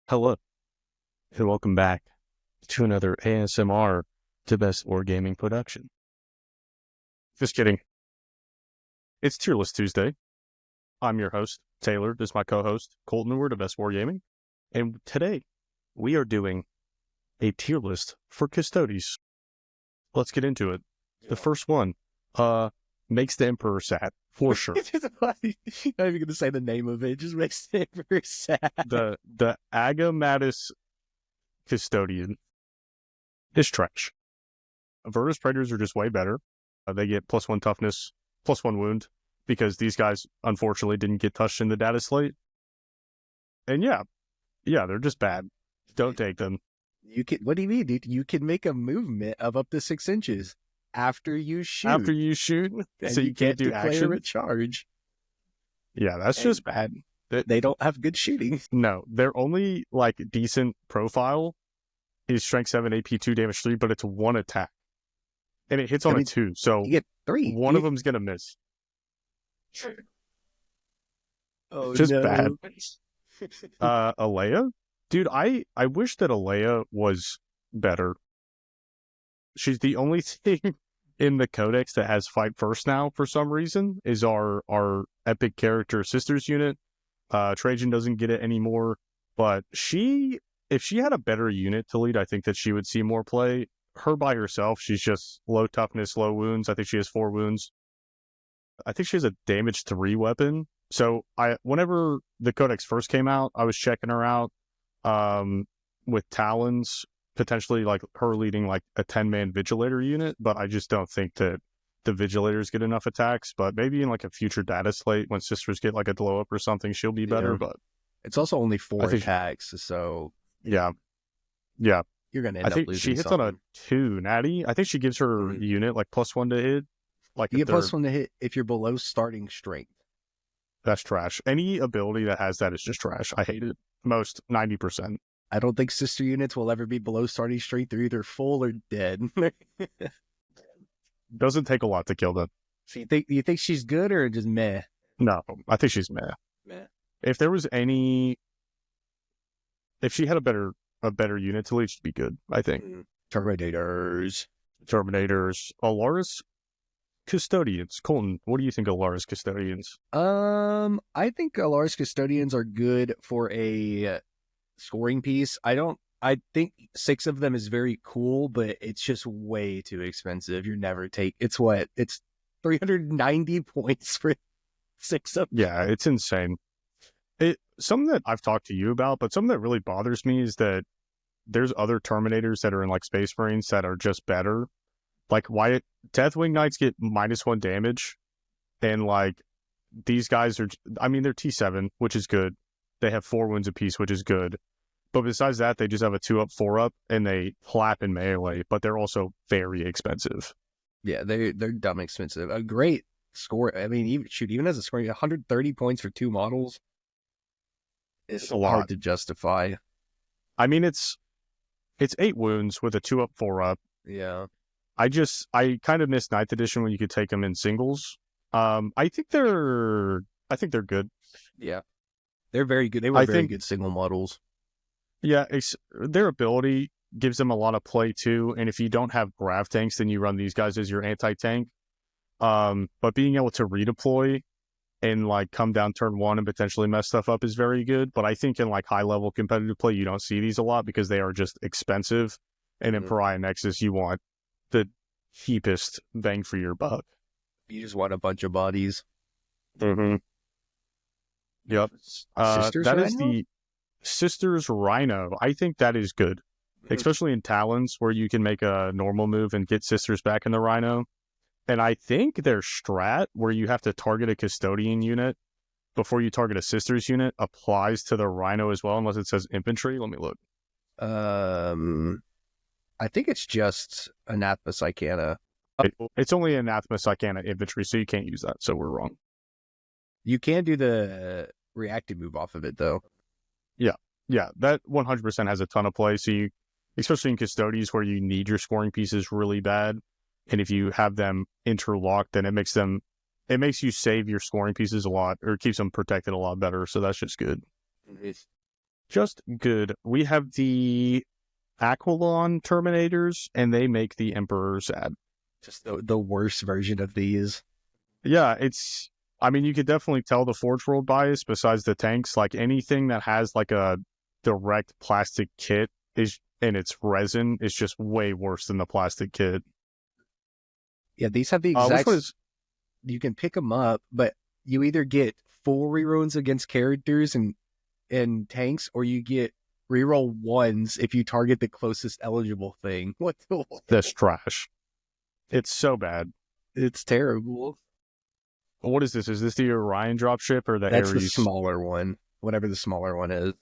Hello, and welcome back to another ASMR to Best Wargaming production. Just kidding. It's Tier List Tuesday. I'm your host, Taylor. This is my co-host, Colton. We're to Best Wargaming. And today, we are doing a tier list for Custodes. Let's get into it. The first one, makes the Emperor sad, for sure. Not even going to say the name of it. It just makes it very sad. The Agamatus Custodian is trash. Virtus Predators are just way better. They get +1 toughness, +1 wound, because these guys, unfortunately, didn't get touched in the data slate. And yeah, they're just bad. Don't take them. You can. What do you mean, dude? You can make a movement of up to 6 inches after you shoot. After you shoot, so you can't do action. A charge. Yeah, that's just bad. They don't have good shooting. No, their only like decent profile is Strength 7, AP 2, Damage 3, but it's 1 attack. And it hits on a 2, so you get 3. One of them's going to miss. Oh, just no. bad. Alea? Dude, I wish that Alea was better. She's the only thing in the Codex that has Fight First now for some reason, is our epic character Sisters unit. Trajan doesn't get it anymore, but if she had a better unit to lead, I think that she would see more play. Her by herself, she's just low toughness, low wounds. I think she has 4 wounds. I think she has a damage 3 weapon. So whenever the Codex first came out, I was checking her out with Talons, potentially like her leading like a 10-man Vigilator unit, but I just don't think that the Vigilators get enough attacks. But maybe in like a future data slate, when Sisters get like a glow up or something, she'll be better. Yeah. But it's also only 4 attacks, so yeah. You're gonna end up losing. She hits something. on a 2 natty. I think she gives her unit like +1 to hit. Like you get +1 to hit if you're below starting strength. That's trash. Any ability that has that is just trash. I hate it. 90%. I don't think sister units will ever be below starting strength. They're either full or dead. Doesn't take a lot to kill them. So you think she's good or just meh? No, I think she's meh. If there was if she had a better unit to lead, she'd be good, I think. Terminators. Alaris Custodians. Colton, what do you think of Alaris Custodians? I think Alaris Custodians are good for a scoring piece. I think 6 of them is very cool, but it's just way too expensive. It's 390 points for 6 of them. Yeah, it's insane. Something that I've talked to you about, but something that really bothers me is that there's other Terminators that are in like Space Marines that are just better. Like why Deathwing Knights get -1 damage, and like these guys are, I mean, they're T7, which is good. They have 4 wounds apiece, which is good. But besides that, they just have a 2-up, 4-up, and they clap in melee, but they're also very expensive. Yeah, they're dumb expensive. A great score. I mean, even as a score, 130 points for 2 models. It's a lot hard to justify. I mean, it's 8 wounds with a 2-up, 4-up. Yeah. I kind of miss 9th edition when you could take them in singles. I think they're good. Yeah. They're very good. They were very good single models. Yeah, their ability gives them a lot of play too. And if you don't have Grav tanks, then you run these guys as your anti-tank. But being able to redeploy and like come down turn 1 and potentially mess stuff up is very good. But I think in like high level competitive play, you don't see these a lot because they are just expensive. And in Pariah Nexus, you want the cheapest bang for your buck. You just want a bunch of bodies. Mm-hmm. Yep. That is the Sisters Rhino. I think that is good, especially in Talons where you can make a normal move and get Sisters back in the Rhino. And I think their strat where you have to target a Custodian unit before you target a Sisters unit applies to the Rhino as well, unless it says infantry. Let me look. I think it's just Anathema Psychana. It's only Anathema Psychana infantry, so you can't use that. So we're wrong. You can do the reactive move off of it, though. Yeah, that 100% has a ton of play. So you, especially in Custodes where you need your scoring pieces really bad, and if you have them interlocked, then it makes you save your scoring pieces a lot, or keeps them protected a lot better. So that's just good. Just good. We have the Aquilon Terminators, and they make the Emperor sad. Just the worst version of these. Yeah, I mean, you could definitely tell the Forge World bias besides the tanks. Like, anything that has, like, a direct plastic kit and its resin is just way worse than the plastic kit. Yeah, these have the Which exact... one is... You can pick them up, but you either get full rerolls against characters and tanks, or you get reroll ones if you target the closest eligible thing. What the... That's trash. It's so bad. It's terrible. What is this? Is this the Orion dropship or the That's Ares? the smaller one. Whatever the smaller one is.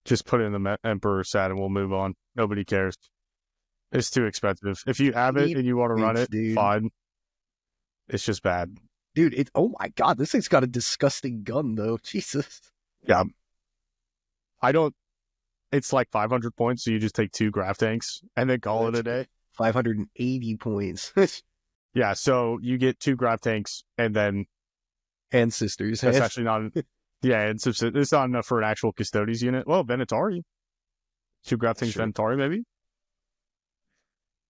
Just put it in the Emperor sad and we'll move on. Nobody cares. It's too expensive. If you have it and you want to run it, dude. fine. It's just bad. Dude, oh my god, this thing's got a disgusting gun, though. Jesus. Yeah. It's like 500 points, so you just take 2 Grav tanks and then call it a day. 580 points. Yeah, so you get 2 Grav tanks and then... And sisters. That's actually not... Yeah, it's not enough for an actual Custodes unit. Well, Venatari. 2 Grav tanks, sure. Venatari, maybe?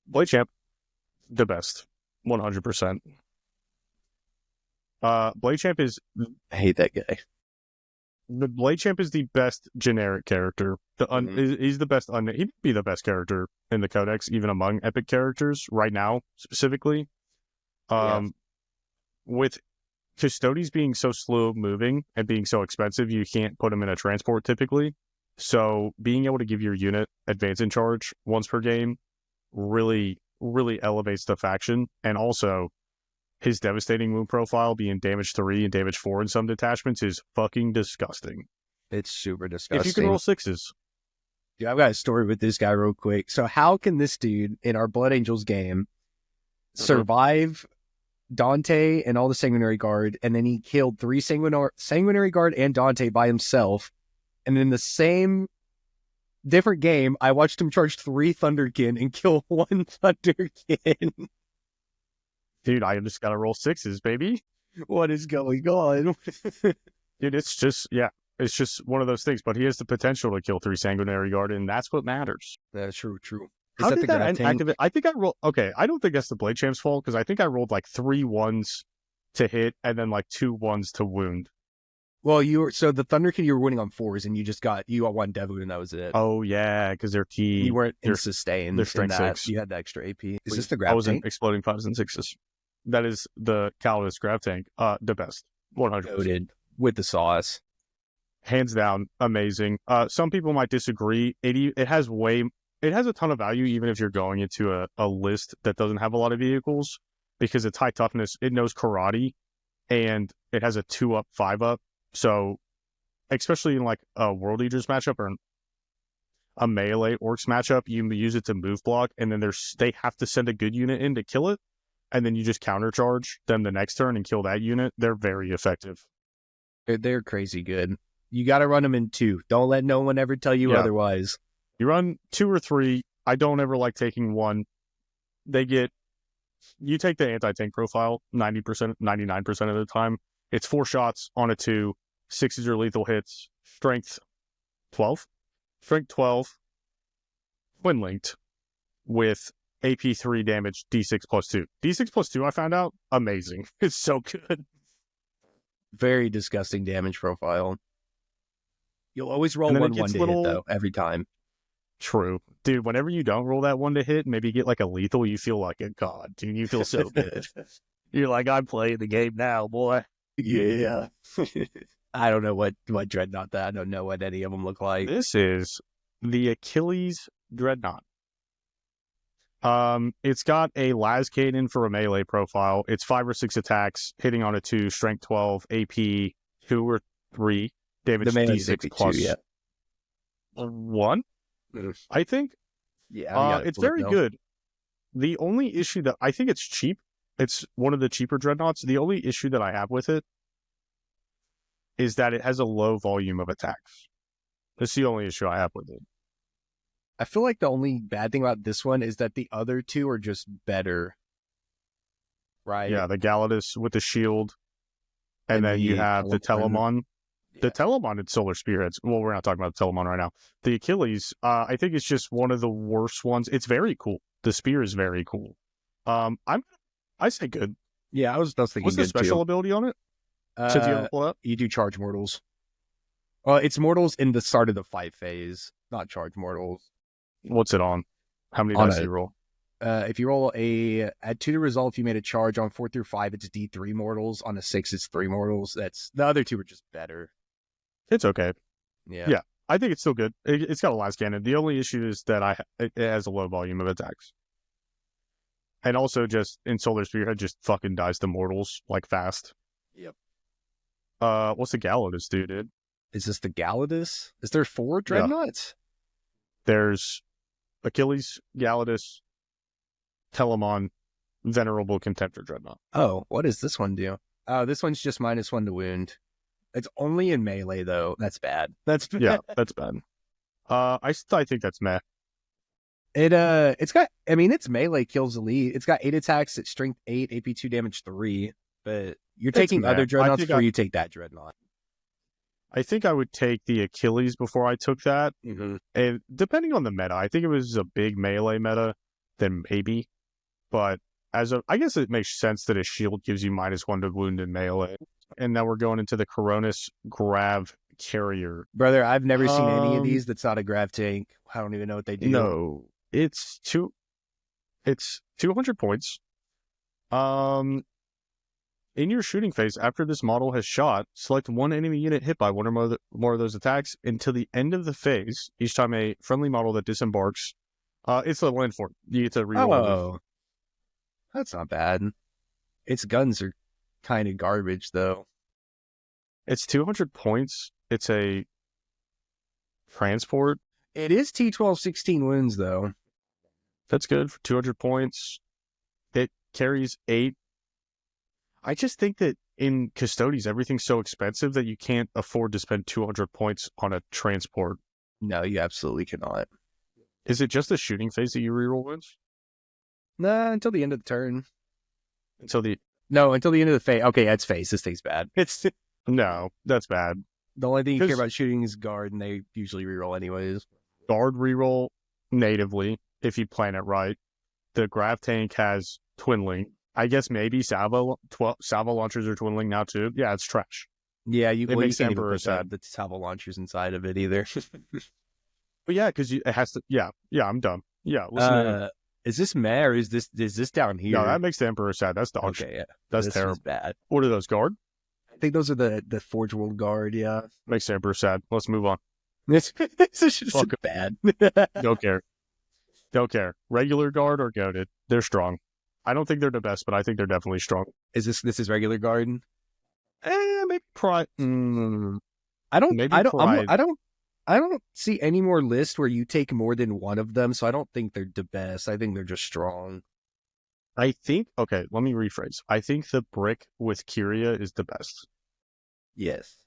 Blade Champ. The best. 100%. Blade Champ is... I hate that guy. The Blade Champ is the best generic character. He's the best... He'd be the best character in the Codex, even among epic characters, right now, specifically. With Custodes being so slow moving and being so expensive, you can't put them in a transport typically. So being able to give your unit advance in charge once per game really, really elevates the faction. And also, his devastating wound profile being damage 3 and damage 4 in some detachments is fucking disgusting. It's super disgusting. If you can roll 6s. Dude, I've got a story with this guy real quick. So how can this dude in our Blood Angels game survive Dante and all the Sanguinary Guard, and then he killed 3 Sanguinary Guard and Dante by himself, and in the same different game, I watched him charge 3 Thunderkin and kill 1 Thunderkin. Dude, I just gotta roll 6s, baby. What is going on? Dude, it's just one of those things, but he has the potential to kill 3 Sanguinary Guard, and that's what matters. That's true. How did that activate? I think I rolled... Okay, I don't think that's the Blade Champ's fault, because I think I rolled like 3 1s to hit, and then like 2 1s to wound. Well, so the Thunderkin, you were winning on 4s, and you got 1 Dev Wound, and that was it. Oh, yeah, because they're T... You weren't in sustain. They're strength 6. You had the extra AP. Is this the Grav I was tank? in exploding 5s and 6s. That is the Calidus Grav tank. The best. 100%. Loaded with the sauce. Hands down, amazing. Some people might disagree. It has a ton of value even if you're going into a list that doesn't have a lot of vehicles, because it's high toughness. It knows karate, and it has a 2-up, 5-up. So, especially in like a World Eaters matchup or a melee Orcs matchup, you use it to move block, and then they have to send a good unit in to kill it, and then you just countercharge them the next turn and kill that unit. They're very effective. They're crazy good. You got to run them in 2. Don't let no one ever tell you otherwise. You run 2 or 3. I don't ever like taking 1. You take the anti-tank profile 90%, 99% of the time. It's 4 shots on a 2, 6 is your lethal hits, strength 12, twin linked with AP 3 damage, D6 plus 2. D6 plus 2, I found out, amazing. It's so good. Very disgusting damage profile. You'll always roll 1 to hit, though, every time. True. Dude, whenever you don't roll that 1 to hit, maybe get like a lethal, you feel like a god, dude. You feel so good. You're like, I'm playing the game now, boy. Yeah. I don't know what Dreadnought that. I don't know what any of them look like. This is the Achilles Dreadnought. It's got a Las Cannon for a melee profile. It's 5 or 6 attacks, hitting on a 2, strength 12, AP 2 or 3, damage D6 plus 1, I think. Yeah, it's very good. The only issue that I think it's cheap. It's one of the cheaper Dreadnoughts. The only issue that I have with it is that it has a low volume of attacks. That's the only issue I have with it. I feel like the only bad thing about this one is that the other 2 are just better. Right? Yeah, the Agamatus with the shield. And then you have the Telemon. The Telemon and Solar Spearheads. Well, we're not talking about the Telemon right now. The Achilles, I think it's just one of the worst ones. It's very cool. The spear is very cool. I say good. Yeah, I was thinking What's the good special too. ability on it? Since you haven't pulled up? You do charge mortals. It's mortals in the start of the fight phase, not charge mortals. What's it on? How many On dice do you roll? If you roll add 2 to result, if you made a charge on 4 through 5, it's D3 mortals. On a 6, it's 3 mortals. That's the other 2 are just better. It's okay. Yeah. I think it's still good. It's got a last cannon. The only issue is that it has a low volume of attacks. And also just in Solar Spearhead just fucking dies to mortals like fast. Yep. What's the Agamatus do, dude? Is this the Agamatus? Is there 4 Dreadnoughts? There's Achilles, Agamatus, Telemon, Venerable Contemptor Dreadnought. Oh, what does this one do? Oh, this one's just -1 to wound. It's only in melee though. That's bad. That's bad. Yeah, that's bad. I think that's meh. It's got. I mean, it's melee kills elite. It's got 8 attacks at strength 8, AP 2, damage 3. But you're taking other Dreadnoughts before you take that Dreadnought. I think I would take the Achilles before I took that. Mm-hmm. And depending on the meta, I think it was a big melee meta, then maybe. But I guess it makes sense that a shield gives you -1 to wound in melee. And now we're going into the Coronis Grav Carrier. Brother, I've never seen any of these that's not a Grav tank. I don't even know what they do. No, it's 200 points. In your shooting phase, after this model has shot, select one enemy unit hit by one or more of those attacks until the end of the phase. Each time a friendly model that disembarks, it's a land fort. You get to reroll. Oh, that's not bad. Its guns are kind of garbage, though. It's 200 points. It's a transport. It is T12 16 wounds, though. That's good for 200 points. It carries 8. I just think that in Custodes, everything's so expensive that you can't afford to spend 200 points on a transport. No, you absolutely cannot. Is it just the shooting phase that you reroll wounds? Nah, until the end of the turn. Until the end of the phase. Okay, yeah, it's phase. This thing's bad. No, that's bad. The only thing you care about shooting is guard, and they usually reroll anyways. Guard reroll natively if you plan it right. The Grav tank has twinling. I guess maybe salvo launchers are twinling now too. Yeah, it's trash. Yeah, it makes Emperor sad. The salvo launchers inside of it either. But yeah, because it has to. Yeah, I'm done. Yeah, listen. Is this meh or is this down here? No, that makes the Emperor sad. That's dog shit. Yeah. That's this terrible. Bad. What are those, guard? I think those are the Forge World Guard. Yeah, makes the Emperor sad. Let's move on. This is just bad. Don't care. Regular guard or goated, they're strong. I don't think they're the best, but I think they're definitely strong. Is this is regular guard? Maybe pride. I don't see any more lists where you take more than one of them, so I don't think they're the best. I think they're just strong. I think, okay, let me rephrase. I think the brick with Kyria is the best. Yes.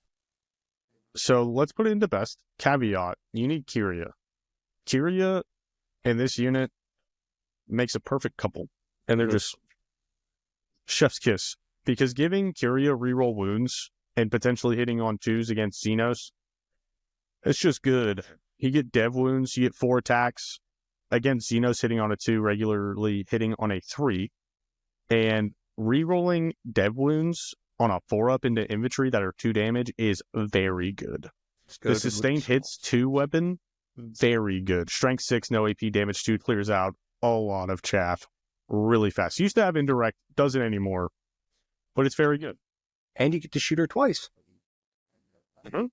So let's put it into best. Caveat, you need Kyria. Kyria in this unit makes a perfect couple. And they're just chef's kiss. Because giving Kyria reroll wounds and potentially hitting on 2s against Xenos, it's just good. You get dev wounds, you get 4 attacks. Against Xenos hitting on a 2, regularly hitting on a 3. And rerolling dev wounds on a 4-up into infantry that are 2 damage is very good. The sustained hits 2 weapon, very good. Strength 6, no AP, damage 2 clears out a lot of chaff really fast. Used to have indirect, doesn't anymore, but it's very good. And you get to shoot her twice. Mm-hmm.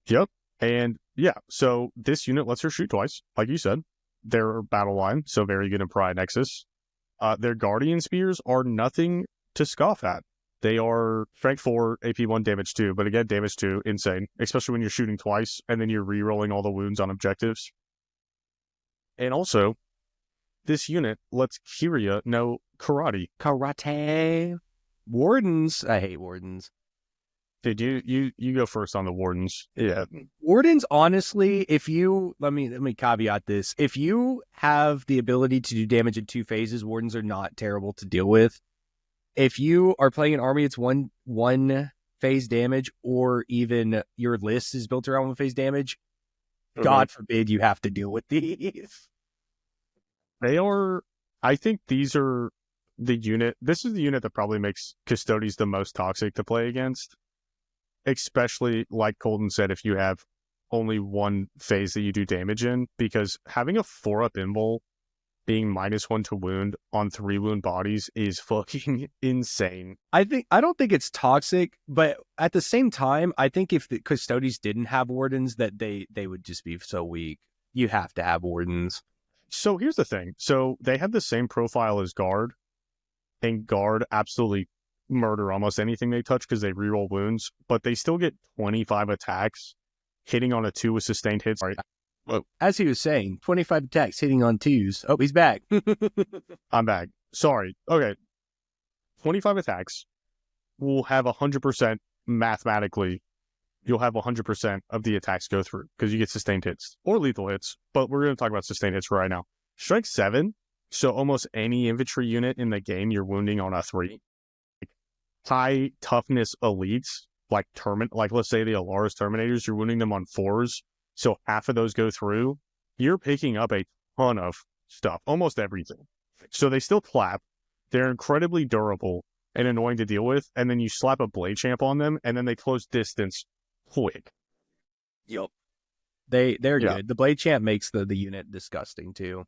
Yep. And yeah, so this unit lets her shoot twice, like you said. Their battle line, so very good in Pariah Nexus. Their Guardian Spears are nothing to scoff at. They are strength 4, AP 1, damage 2, but again, damage 2, insane. Especially when you're shooting twice, and then you're re-rolling all the wounds on objectives. And also, this unit lets Kyria know karate. Karate. Wardens. I hate Wardens. Did you go first on the Wardens? Yeah. Wardens, honestly, if you let me caveat this. If you have the ability to do damage in 2 phases, Wardens are not terrible to deal with. If you are playing an army, it's one phase damage, or even your list is built around one phase damage, God forbid you have to deal with these. They are, I think these are the unit. This is the unit that probably makes Custodes the most toxic to play against. Especially, like Colton said, if you have only one phase that you do damage in, because having a 4-up invul being -1 to wound on 3 wound bodies is fucking insane. I don't think it's toxic, but at the same time, I think if the Custodes didn't have wardens, that they would just be so weak. You have to have wardens. So here's the thing. So they have the same profile as Guard, and Guard absolutely murder almost anything they touch because they reroll wounds, but they still get 25 attacks hitting on a 2 with sustained hits. Right. Well, as he was saying, 25 attacks hitting on 2s. Oh, he's back. I'm back. Sorry. Okay. 25 attacks will have 100% mathematically. You'll have 100% of the attacks go through because you get sustained hits or lethal hits, but we're going to talk about sustained hits right now. Strike 7. So almost any infantry unit in the game, you're wounding on a 3. High toughness elites, like let's say the Alaris Terminators, you're wounding them on 4s. So half of those go through. You're picking up a ton of stuff, almost everything. So they still clap. They're incredibly durable and annoying to deal with. And then you slap a Blade Champ on them, and then they close distance quick. Yep. They're good. The Blade Champ makes the unit disgusting too.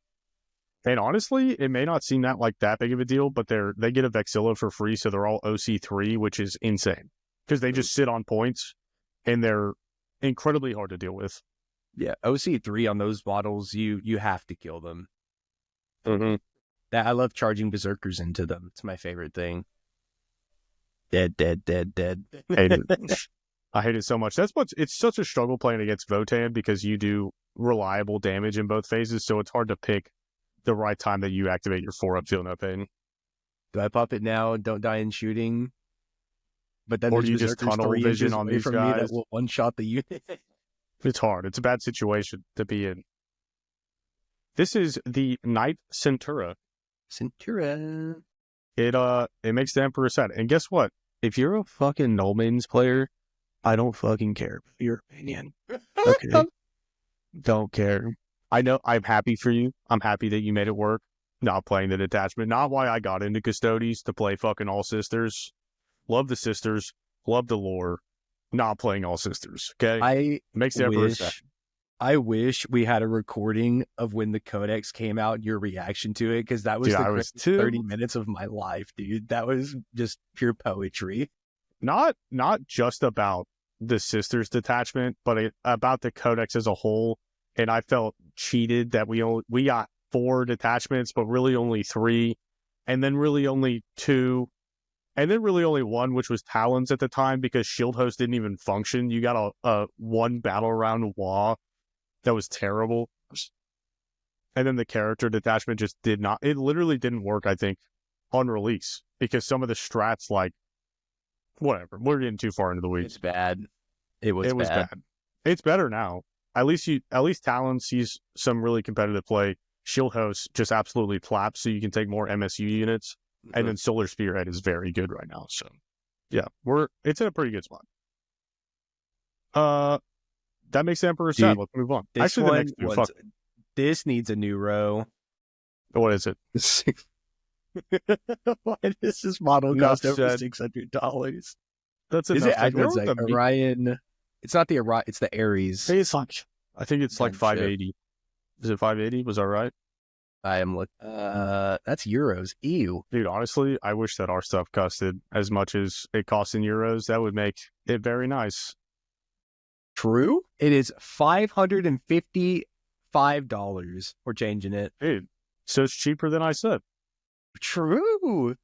And honestly, it may not seem that big of a deal, but they get a Vexilla for free, so they're all OC3, which is insane. Because they just sit on points, and they're incredibly hard to deal with. Yeah, OC3 on those models, you have to kill them. Mm-hmm. I love charging Berserkers into them. It's my favorite thing. Dead. Hate it. I hate it so much. It's such a struggle playing against Votan because you do reliable damage in both phases, so it's hard to pick the right time that you activate your 4-up Feel No Pain. Do I pop it now and don't die in shooting? But then or do you just tunnel vision on these guys that will one-shot the unit? It's hard. It's a bad situation to be in. This is the Knight Centura. It makes the Emperor sad. And guess what? If you're a fucking Null Maidens player, I don't fucking care about your opinion. Okay. Don't care. I know I'm happy for you. I'm happy that you made it work. Not playing the detachment. Not why I got into Custodes to play fucking all sisters. Love the sisters. Love the lore. Not playing all sisters. Okay? Makes the Emperor sad. I wish we had a recording of when the Codex came out, your reaction to it, because that was the greatest 30 minutes of my life, dude. That was just pure poetry. Not just about the sisters detachment, but about the Codex as a whole. And I felt cheated that we got 4 detachments, but really only 3, and then really only 2, and then really only 1, which was Talons at the time, because Shield Host didn't even function. You got a 1 battle round Wah that was terrible. And then the character detachment just did not, it literally didn't work, I think, on release, because some of the strats, like, whatever, we're getting too far into the weeds. It's bad. It was bad. It's better now. At least Talon sees some really competitive play. Shield Host just absolutely claps, so you can take more MSU units. Mm-hmm. And then Solar Spearhead is very good right now. So, yeah, it's in a pretty good spot. That makes the Emperor sad. Let's move on. Actually, this needs a new row. What is it? Why does this model cost over $600? That's enough. Is it Orion? It's not the Orion. It's the Ares. I think it's like 580. Is it 580? Was that right? I am looking. That's euros. Ew. Dude, honestly, I wish that our stuff costed as much as it costs in euros. That would make it very nice. True. It is $555. We're changing it. Dude, so it's cheaper than I said. True.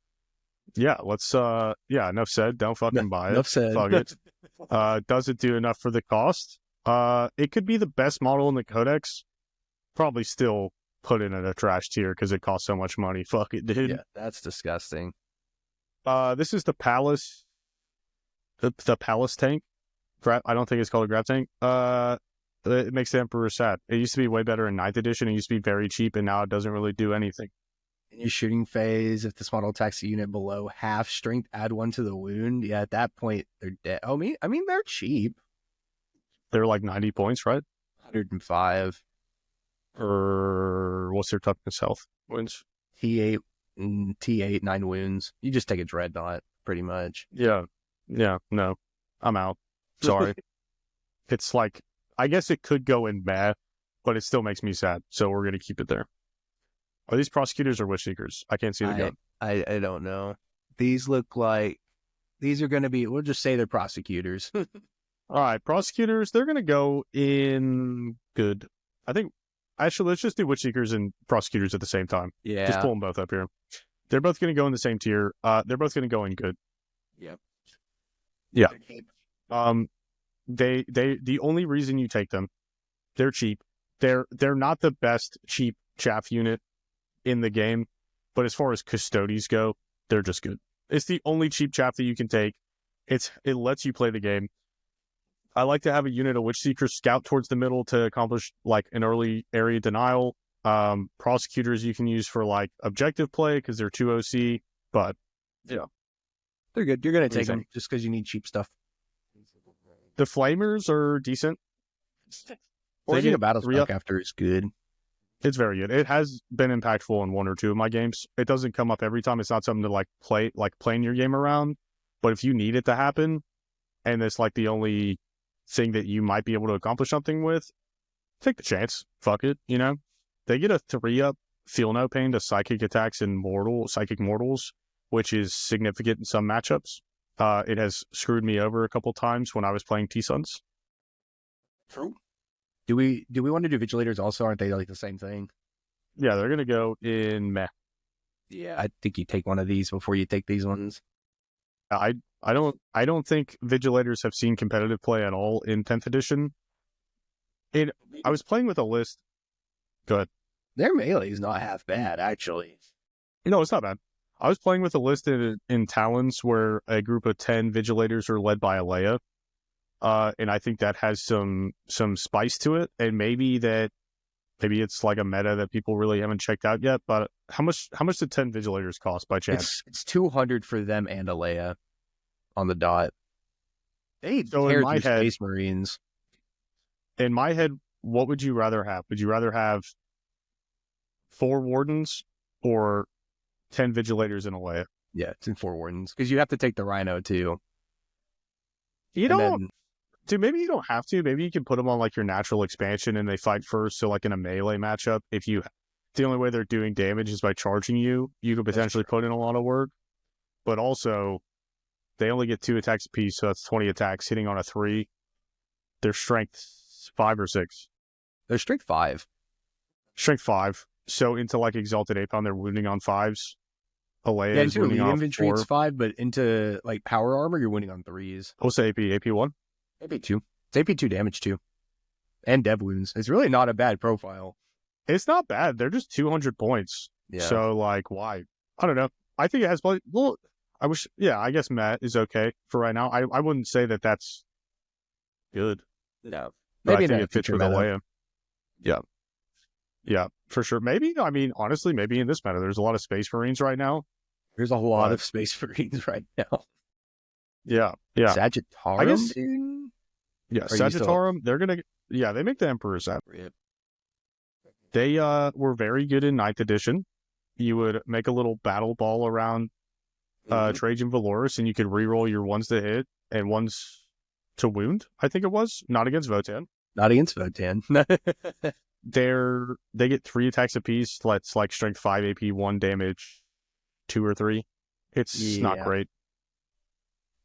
Yeah, let's enough said. Don't fucking buy it. Enough said. Fuck it. Does it do enough for the cost? It could be the best model in the Codex. Probably still put it in a trash tier because it costs so much money. Fuck it, dude. Yeah, that's disgusting. This is the Palace. The Palace tank. I don't think it's called a Grav tank. It makes the Emperor sad. It used to be way better in 9th edition. It used to be very cheap, and now it doesn't really do anything. In your shooting phase, if this model attacks a unit below half strength, add 1 to the wound. Yeah, at that point, they're dead. Oh, I mean, they're cheap. They're like 90 points, right? 105. Or what's their toughness health wounds? T8, T8, 9 wounds. You just take a Dreadnought, pretty much. Yeah. No, I'm out. Sorry. It's like, I guess it could go in bad, but it still makes me sad. So we're going to keep it there. Are these prosecutors or witch seekers? I can't see the gun. I don't know. These look like, these are going to be, we'll just say they're prosecutors. All right, prosecutors, they're going to go in good. I think, actually, let's just do witch seekers and prosecutors at the same time. Yeah. Just pull them both up here. They're both going to go in the same tier. They're both going to go in good. Yep. Yeah. The only reason you take them, they're cheap. They're not the best cheap chaff unit in the game, but as far as Custodes go, they're just good. It's the only cheap chaff that you can take. It lets you play the game. I like to have a unit of Witch Seekers scout towards the middle to accomplish like an early area denial. Prosecutors you can use for like objective play because they're 2 OC, but yeah, they're good. You're going to take them just because you need cheap stuff. The Flamers are decent. Forging a battle spec after is good. It's very good. It has been impactful in 1 or 2 of my games. It doesn't come up every time. It's not something to playing your game around. But if you need it to happen, and it's like the only thing that you might be able to accomplish something with, take the chance. Fuck it, you know? They get a 3-up, feel no pain to psychic attacks and psychic mortals, which is significant in some matchups. It has screwed me over a couple times when I was playing T-Suns. True. Do we want to do Vigilators also? Aren't they like the same thing? Yeah, they're gonna go in meh. Yeah, I think you take one of these before you take these ones. I don't think Vigilators have seen competitive play at all in 10th edition. I was playing with a list. Go ahead. Their melee is not half bad, actually. No, it's not bad. I was playing with a list in Talons where a group of 10 Vigilators are led by Alea. And I think that has some spice to it. And maybe it's like a meta that people really haven't checked out yet. But how much did 10 Vigilators cost by chance? It's 200 for them and Alea on the dot. They so tear in my through head, Space Marines. In my head, what would you rather have? Would you rather have 4 Wardens or 10 Vigilators in Alea? Yeah, it's in 4 Wardens. Because you have to take the Rhino, too. Dude, maybe you don't have to. Maybe you can put them on like your natural expansion and they fight first. So like in a melee matchup, the only way they're doing damage is by charging you, you could potentially put in a lot of work. But also, they only get 2 attacks apiece, so that's 20 attacks hitting on a 3. Their strength 5 or 6. Their strength 5. Strength 5. So into like Exalted Apon, they're wounding on 5s. Alea is into wounding on infantry 4. it's 5, but into like power armor, you're wounding on 3s. What's the AP? AP 1? AP 2. It's AP 2 damage too. And dev wounds. It's really not a bad profile. It's not bad. They're just 200 points. Yeah. So like, why? I don't know. I think it has well, I guess Matt is okay for right now. I wouldn't say that that's good. No. But Maybe I think it fits with meta. Alea. Yeah. Yeah, for sure. Maybe, I mean, honestly, maybe in this meta, there's a lot of Space Marines right now. There's a lot of Space Marines right now. Yeah. Sagittarium, I guess, dude? Yeah, Sagittarium, they make the Emperor's app. They were very good in 9th edition. You would make a little battle ball around Trajan Valorous, and you could reroll your ones to hit and ones to wound, I think it was. Not against Votan. Not against Votan. They get 3 attacks apiece. That's like strength 5 AP, 1 damage, 2 or 3. It's not great.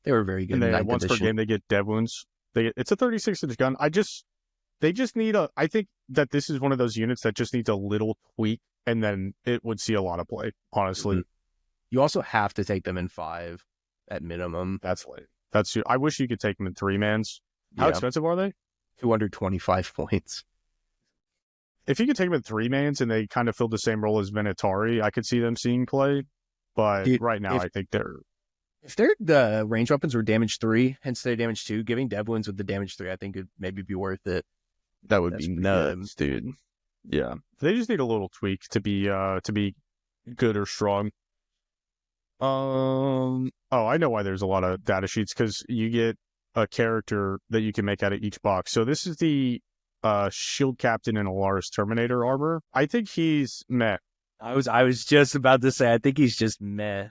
They were very good. And once per game, they get dev wounds. It's a 36-inch gun. They just need I think that this is one of those units that just needs a little tweak, and then it would see a lot of play, honestly. Mm-hmm. You also have to take them in 5 at minimum. That's late. I wish you could take them in 3-mans. How expensive are they? 225 points. If you could take them in 3-mans and they kind of fill the same role as Venatari, I could see them seeing play. But right now, I think they're... If the range weapons were damage 3 instead of damage 2, giving dev wounds with the damage 3, I think it'd maybe be worth it. That would be nuts, dude. Yeah. They just need a little tweak to be good or strong. Oh, I know why there's a lot of data sheets, because you get a character that you can make out of each box. So this is the Shield Captain in Alaris Terminator armor. I think he's meh. I was just about to say, I think he's just meh.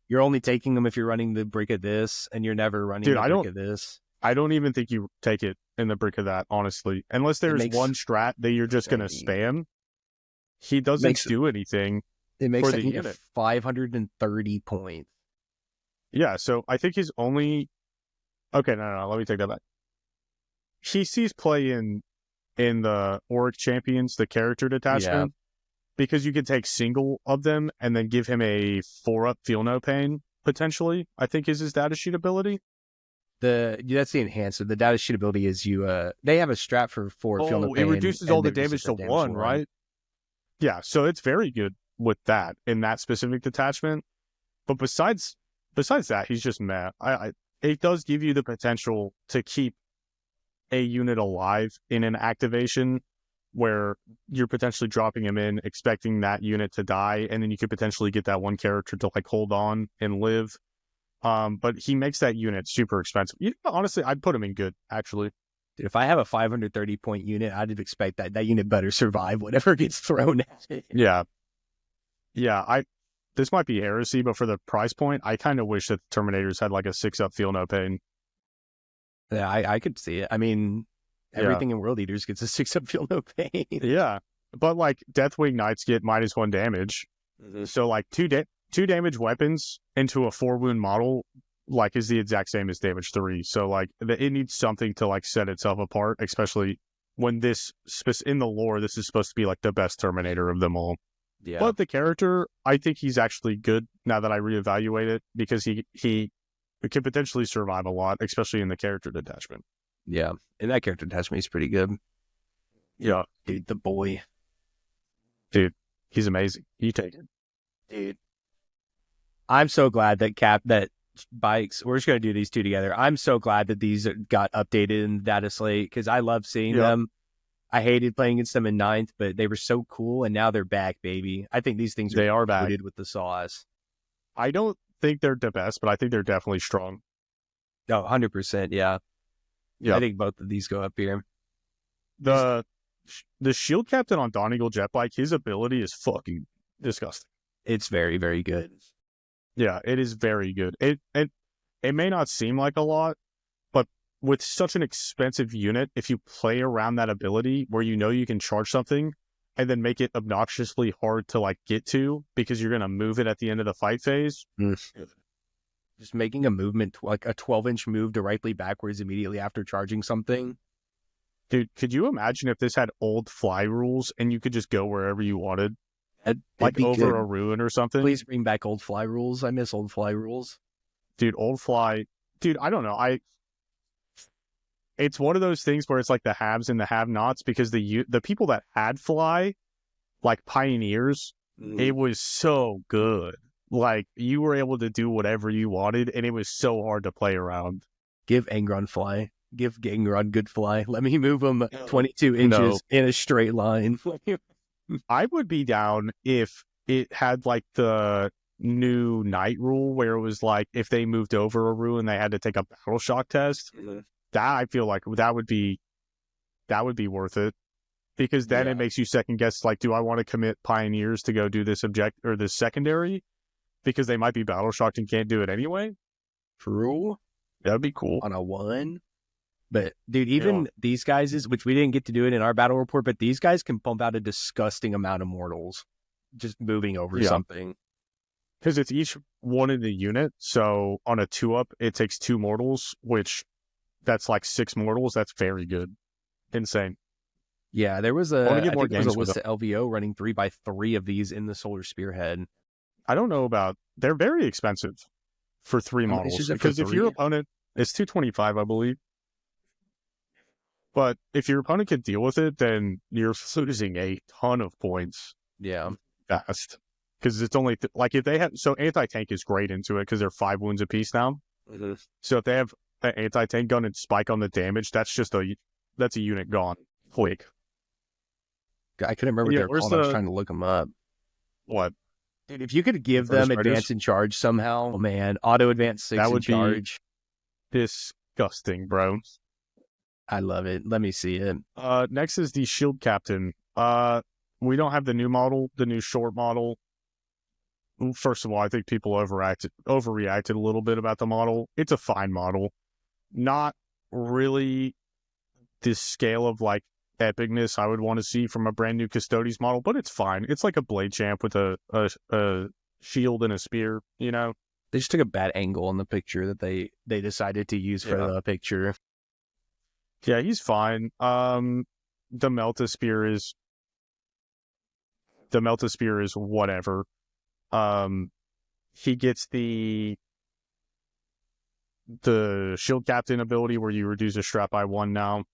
You're only taking him if you're running the brick of this, and you're never running the brick of this. I don't even think you take it in the brick of that, honestly. Unless there's one strat that you're just going to spam. He doesn't do anything. It makes the unit 530 points. Yeah, so I think he's only... Okay, no, let me take that back. He sees play in the Auric Champions, the character detachment, because you can take single of them and then give him a 4-up Feel No Pain, potentially, I think is his data sheet ability. That's the enhancer. The data sheet ability is they have a strat for 4 Feel No Pain. It reduces all the damage to 1, right? Yeah, so it's very good with that in that specific detachment. But besides that, he's just meh. It does give you the potential to keep a unit alive in an activation where you're potentially dropping him in, expecting that unit to die, and then you could potentially get that one character to like hold on and live. But he makes that unit super expensive. Honestly, I'd put him in good, actually. Dude, if I have a 530 point unit, I'd expect that unit better survive whatever gets thrown at it. Yeah. This might be heresy, but for the price point, I kind of wish that the Terminators had like a 6-up Feel No Pain. Yeah, I could see it. I mean, everything in World Eaters gets a 6-up Feel No Pain. Yeah, but like Deathwing Knights get -1 damage. Mm-hmm. So like two damage weapons into a 4-wound model like is the exact same as damage 3. So like it needs something to like set itself apart, especially when this in the lore, this is supposed to be like the best Terminator of them all. Yeah. But the character, I think he's actually good now that I reevaluate it, because he can potentially survive a lot, especially in the character detachment. Yeah, and that character detachment is pretty good. Yeah. Dude, the boy. Dude, he's amazing. You take it. Dude. I'm so glad that bikes, we're just going to do these two together. I'm so glad that these got updated in the data slate, because I love seeing them. I hated playing against them in 9th, but they were so cool, and now they're back, baby. I think these things are back with the sauce. I don't think they're the best, but I think they're definitely strong. Oh, 100%, yeah. I think both of these go up here. The Shield Captain on Dawn Eagle Jet Bike, his ability is fucking disgusting. It's very, very good. Yeah, it is very good. It may not seem like a lot, but with such an expensive unit, if you play around that ability where you know you can charge something and then make it obnoxiously hard to like get to because you're going to move it at the end of the fight phase. Just making a movement, like a 12-inch move directly backwards immediately after charging something. Dude, could you imagine if this had old fly rules and you could just go wherever you wanted? Like over good. A ruin or something? Please bring back old fly rules. I miss old fly rules. Dude, old fly. Dude, I don't know. It's one of those things where it's like the haves and the have-nots, because the people that had fly, like pioneers, it was so good. Like, you were able to do whatever you wanted, and it was so hard to play around. Give Angron fly. Give Angron good fly. Let me move him 22 inches in a straight line. I would be down if it had like the new night rule where it was like if they moved over a ruin, they had to take a battle shock test. That I feel like that would be worth it, because then it makes you second guess, like, do I want to commit pioneers to go do this object or this secondary because they might be battle shocked and can't do it anyway? True. That'd be cool on a 1. But dude, even these guys, which we didn't get to do it in our battle report, but these guys can pump out a disgusting amount of mortals just moving over something. Because it's each one in the unit. So on a 2-up, it takes 2 mortals, which that's like 6 mortals. That's very good. Insane. Yeah, there was a list of LVO running 3x3 of these in the Solar Spearhead. I don't know about, they're very expensive for 3 models. Because if your opponent, it's 225, I believe. But if your opponent can deal with it, then you're losing a ton of points. Yeah. Fast. Because it's only, like, if they have, so anti-tank is great into it because they're 5 wounds apiece now. Mm-hmm. So if they have an anti-tank gun and spike on the damage, that's a unit gone quick. I couldn't remember what Yeah, they're where's called. I was the trying to look them up. what? Dude, if you could give First them advance Raiders? in charge somehow, oh man, auto advance 6 That in would be charge. disgusting, bro. I love it. Let me see it. Next is the Shield Captain. We don't have the new model, the new short model. First of all, I think people overreacted a little bit about the model. It's a fine model. Not really this scale of like epicness I would want to see from a brand new Custodes model, but it's fine. It's like a blade champ with a shield and a spear, you know? They just took a bad angle on the picture that they decided to use for the picture. Yeah, he's fine. The Melta Spear is whatever. He gets the Shield Captain ability where you reduce a strap by 1 now.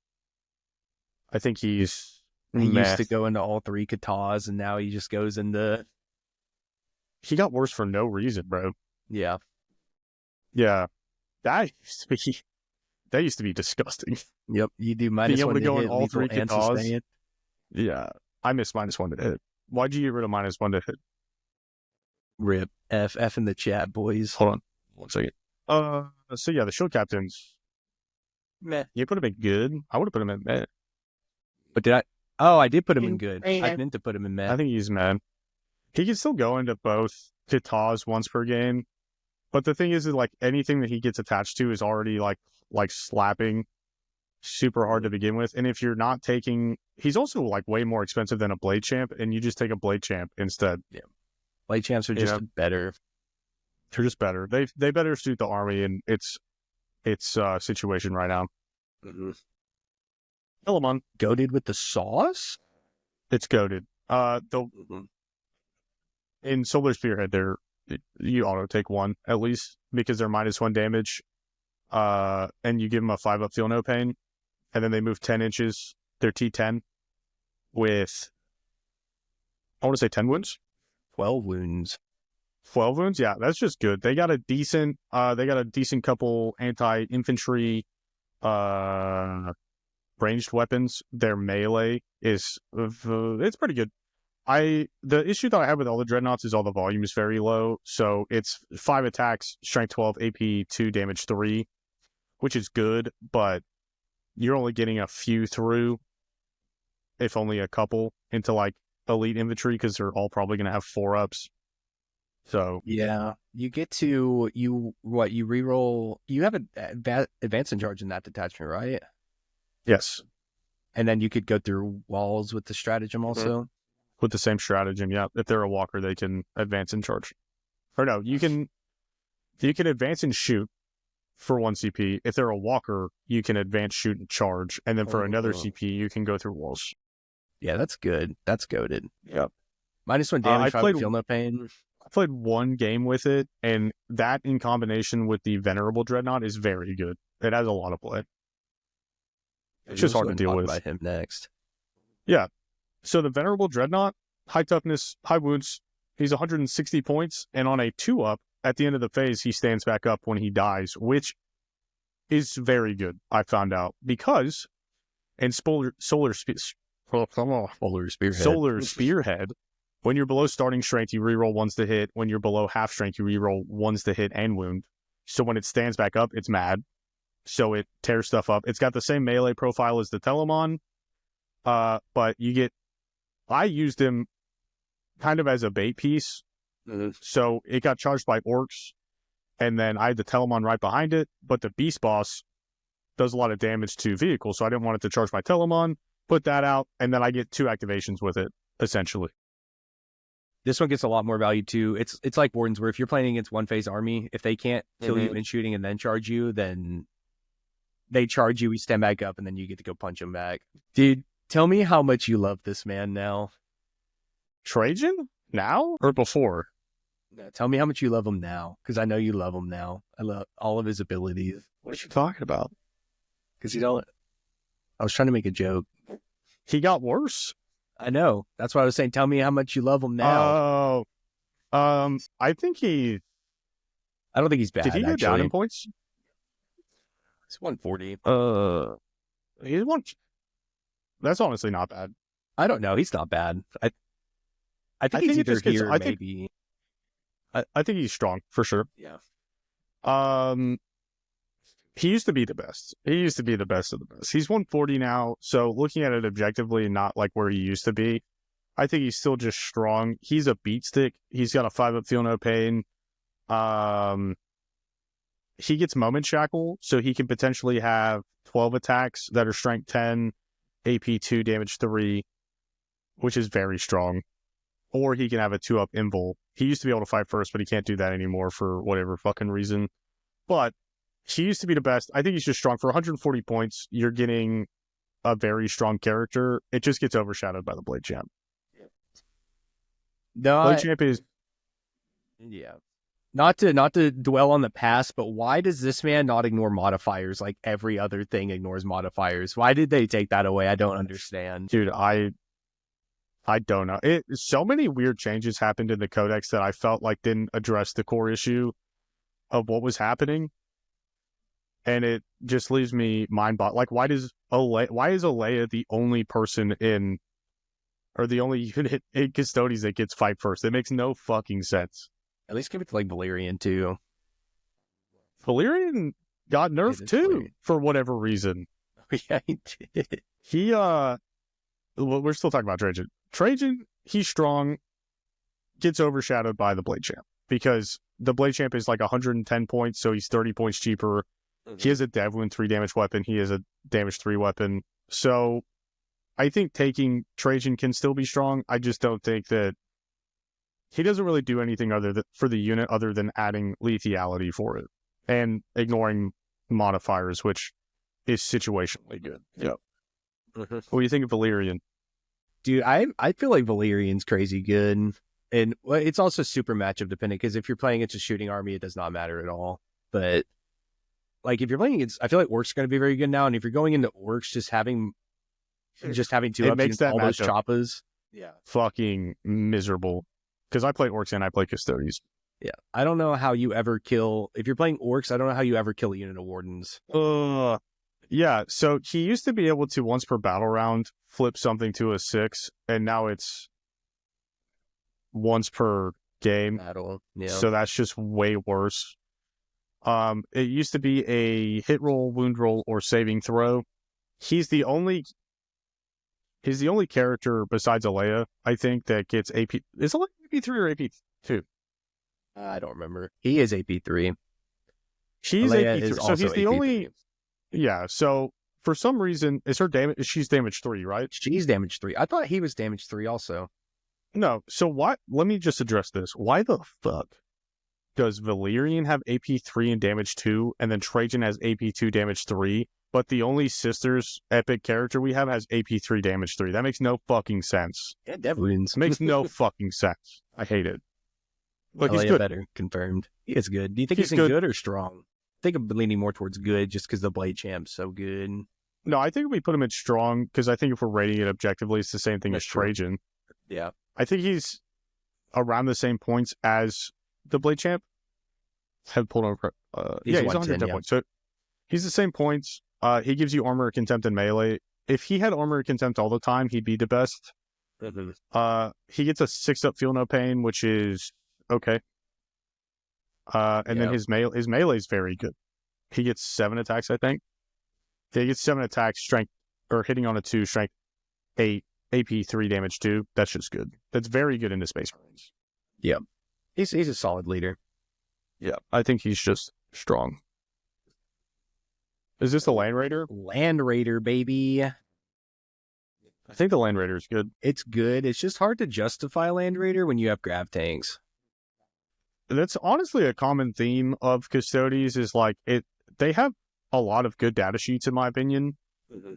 I think he used to go into all 3 katas, and now he just goes into... He got worse for no reason, bro. Yeah. Yeah. That used to be disgusting. Yep, you do -1 Being able to to go in hit, all 3 and katas. sustain. Yeah. I miss -1 to hit. Why'd you get rid of -1 to hit? Rip. F in the chat, boys. Hold on 1 second. So yeah, the Shield Captains. Meh. You put him in good. I would have put him in meh. But did I? Oh, I did put him in good. I meant to put him in meh. I think he's meh. He can still go into both katas once per game. But the thing is like anything that he gets attached to is already like slapping super hard to begin with. And if you're not taking, he's also like way more expensive than a blade champ, and you just take a blade champ instead. Yeah. Blade champs are just better. They're just better. They better suit the army and its situation right now. Mm-hmm. Telamon. Goated with the sauce? It's goated. In Solar Spearhead, you auto take 1 at least because they're -1 damage. And you give them a 5-up feel no pain, and then they move 10 inches. They're T10 with, I want to say 10 wounds. 12 wounds. 12 wounds, yeah, that's just good. They got a decent couple anti-infantry ranged weapons. Their melee is it's pretty good. The issue that I have with all the Dreadnoughts is all the volume is very low, so it's 5 attacks, strength 12, AP 2, damage 3, which is good, but you're only getting a few through, if only a couple, into like elite infantry because they're all probably going to have 4-ups. So yeah, you get to you reroll. You have an advance in charge in that detachment, right? Yes, and then you could go through walls with the stratagem also. With the same stratagem, yeah. If they're a walker, they can advance and charge. Or no, you can advance and shoot for 1 CP. If they're a walker, you can advance, shoot, and charge. And then for another CP, you can go through walls. Yeah, that's good. That's goated. Yep. -1 damage, feel no pain. I played 1 game with it, and that in combination with the Venerable Dreadnought is very good. It has a lot of play. It's just hard to deal with. By him next. Yeah. So the Venerable Dreadnought, high toughness, high wounds. He's 160 points, and on a 2-up, at the end of the phase, he stands back up when he dies, which is very good, I found out. Because in Solar Spearhead, when you're below starting strength, you reroll 1s to hit. When you're below half strength, you reroll 1s to hit and wound. So when it stands back up, it's mad. So it tears stuff up. It's got the same melee profile as the Telamon, but I used him kind of as a bait piece. Mm-hmm. So it got charged by orcs, and then I had the Telamon right behind it, but the Beast Boss does a lot of damage to vehicles, so I didn't want it to charge my Telamon, put that out, and then I get 2 activations with it, essentially. This one gets a lot more value too. It's like Wardens, where if you're playing against 1-phase army, if they can't kill you in shooting and then charge you, then they charge you, we stand back up, and then you get to go punch them back. Dude, tell me how much you love this man now. Trajan? Now? Or before? Tell me how much you love him now, because I know you love him now. I love all of his abilities. What are you talking about? Because you don't... I was trying to make a joke. He got worse. I know. That's why I was saying, tell me how much you love him now. Oh. I think I don't think he's bad, Did he go down in points? It's 140. He's one. That's honestly not bad. I don't know. He's not bad. I think he's either here, maybe. I think he's strong for sure. Yeah. He used to be the best. He used to be the best of the best. He's 140 now, so looking at it objectively, not like where he used to be, I think he's still just strong. He's a beat stick. He's got a 5-up feel no pain. He gets moment shackle, so he can potentially have 12 attacks that are strength 10, AP 2, damage 3, which is very strong. Or he can have a 2-up invul. He used to be able to fight first, but he can't do that anymore for whatever fucking reason. But he used to be the best. I think he's just strong. For 140 points, you're getting a very strong character. It just gets overshadowed by the Blade Champ. No, Blade Champ is... Yeah. Not to dwell on the past, but why does this man not ignore modifiers like every other thing ignores modifiers? Why did they take that away? I don't understand. Dude, I don't know. So many weird changes happened in the Codex that I felt like didn't address the core issue of what was happening. And it just leaves me mind-boggling. Like, why is Alea the only person in, or the only unit in Custodes that gets fight first? It makes no fucking sense. At least give it to, like, Valerian, too. Valerian got nerfed, too, for whatever reason. Yeah, he did. We're still talking about Trajan. Trajan, he's strong, gets overshadowed by the Blade Champ, because the Blade Champ is like 110 points, so he's 30 points cheaper. He has a dev wound 3 damage weapon. He has a damage 3 weapon. So I think taking Trajan can still be strong. I just don't think that he doesn't really do anything for the unit other than adding lethality for it and ignoring modifiers, which is situationally good. Yep. What do you think of Valerian? Dude, I feel like Valerian's crazy good. And it's also super matchup dependent, because if you're playing against a shooting army, it does not matter at all. But like, if you're playing against, I feel like Orcs going to be very good now. And if you're going into Orcs, just having 2 ups makes that all those choppas. Yeah. Fucking miserable. Because I play Orcs and I play Custodes. Yeah. I don't know how you ever kill, if you're playing Orcs, I don't know how you ever kill a unit of Wardens. Yeah, so he used to be able to, once per battle round, flip something to a 6, and now it's once per game. Battle. Yeah. So that's just way worse. It used to be a hit roll, wound roll, or saving throw. He's the only character besides Alea, I think, that gets AP. Is Alea AP3 or AP2? I don't remember. He is AP3. She's Alea AP3. is So also he's the AP3. only. Yeah, so for some reason, she's damage 3, right? She's damage 3. I thought he was damage 3 also. No, so what? Let me just address this. Why the fuck does Valerian have AP3 and damage 2, and then Trajan has AP2 damage 3, but the only Sisters epic character we have has AP3 damage 3? That makes no fucking sense. Yeah, dev wounds. Makes no fucking sense. I hate it. Look, Alea he's good. Better, confirmed. He is good. Do you think He's he's good. good or strong? I think I'm leaning more towards good just because the Blade Champ's so good. No, I think we put him in strong, because I think if we're rating it objectively, it's the same thing as Trajan. Yeah. I think he's around the same points as the Blade Champ. Have pulled over. He's 110 points. So he's the same points. He gives you armor, contempt, and melee. If he had armor and contempt all the time, he'd be the best. He gets a 6-up feel no pain, which is okay. And then his melee is very good. He gets 7 attacks, I think. He gets 7 attacks, strength, or hitting on a 2, strength 8, AP 3, damage 2. That's just good. That's very good in the Space Marines. Yeah. He's a solid leader. Yeah, I think he's just strong. Is this the Land Raider? Land Raider, baby. I think the Land Raider is good. It's good. It's just hard to justify Land Raider when you have grav tanks. That's honestly a common theme of Custodes, is like they have a lot of good data sheets, in my opinion,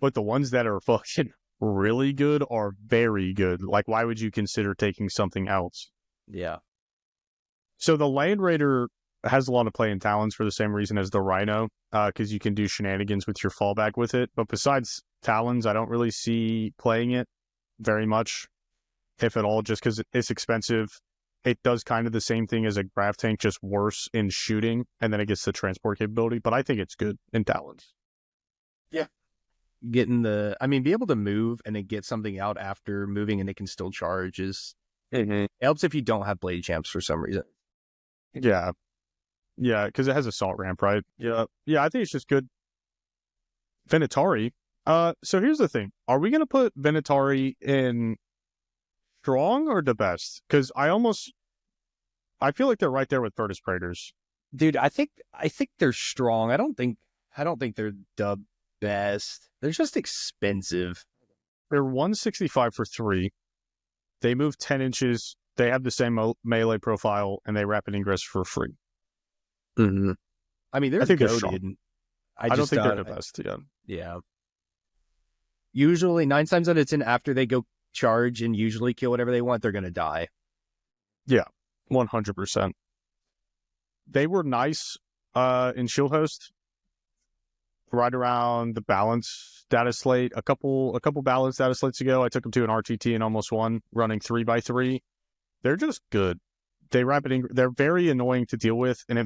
but the ones that are fucking really good are very good. Like, why would you consider taking something else? Yeah. So the Land Raider has a lot of play in Talons for the same reason as the Rhino, because you can do shenanigans with your fallback with it. But besides Talons, I don't really see playing it very much, if at all, just because it's expensive. It does kind of the same thing as a Grav tank, just worse in shooting, and then it gets the transport capability. But I think it's good in Talons. be able to move and then get something out after moving and it can still charge it helps if you don't have blade champs for some reason. Yeah, because it has assault ramp, right? Yeah, I think it's just good. Venatari. So here's the thing: are we gonna put Venatari in strong or the best? Because I feel like they're right there with Virtus Praetors. Dude, I think they're strong. I don't think they're the best. They're just expensive. They're 165 for 3. They move 10 inches. They have the same melee profile, and they rapid ingress for free. Mm-hmm. I mean, I think they're strong. I don't think they're the best. Yeah. Usually, 9 times out of 10, after they go charge and usually kill whatever they want, they're gonna die. Yeah, 100%. They were nice in Shield Host, right around the balance data slate. A couple balance data slates ago, I took them to an RTT and almost won, running 3x3. They're just good. They're very annoying to deal with, and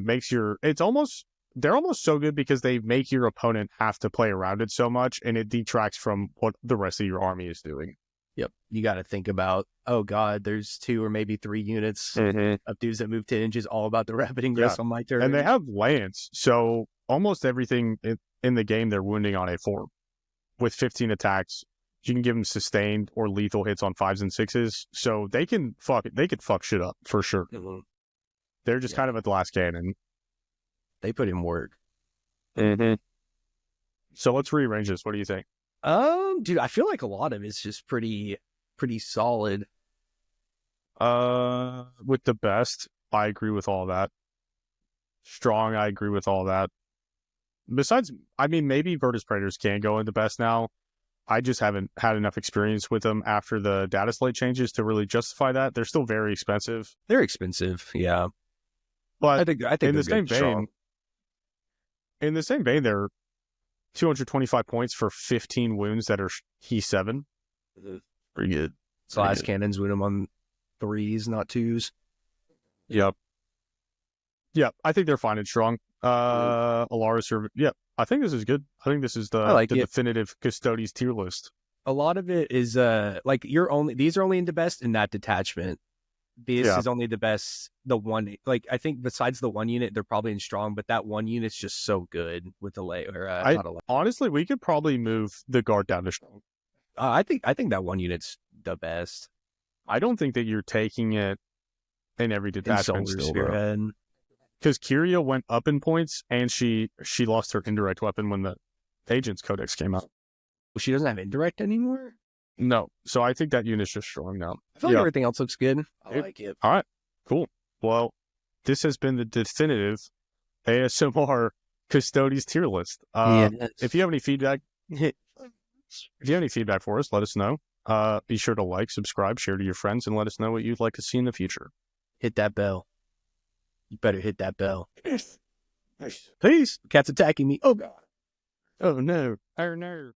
they're almost so good because they make your opponent have to play around it so much, and it detracts from what the rest of your army is doing. Yep. You got to think about, oh God, there's 2 or maybe 3 units of dudes that move 10 inches all about the rapid ingress on my turn. And they have lance, so almost everything in the game they're wounding on A4. With 15 attacks, you can give them sustained or lethal hits on 5s and 6s, so they can fuck shit up for sure. Mm-hmm. They're just kind of a glass cannon. They put in work. So let's rearrange this. What do you think? Dude, I feel like a lot of it's just pretty solid. With the best, I agree with all that. Strong, I agree with all that. Besides, I mean, maybe Virtus Praetors can go in the best now. I just haven't had enough experience with them after the data slate changes to really justify that. They're still very expensive. They're expensive, yeah. But I think in the same vein, they're 225 points for 15 wounds that are He 7. Pretty good. Slash cannons wound them on 3s, not 2s. Yep. I think they're fine and strong. Alaris, I think this is good. I think this is the definitive Custodes tier list. A lot of it is like these are only in the best in that detachment. This is only the best. The one, like, I think besides the 1 unit, they're probably in strong, but that 1 unit's just so good with the honestly, we could probably move the guard down to strong. I think that 1 unit's the best. I don't think that you're taking it in every detachment still, because Kyria went up in points, and she lost her indirect weapon when the Agents Codex came out. Well, she doesn't have indirect anymore? No. So I think that unit's just strong now. I feel like everything else looks good. I like it. All right. Cool. Well, this has been the definitive ASMR Custodes tier list. If you have any feedback, for us, let us know. Be sure to like, subscribe, share to your friends, and let us know what you'd like to see in the future. Hit that bell. You better hit that bell. Peace. Cat's attacking me. Oh, God. Oh, no. Oh, no.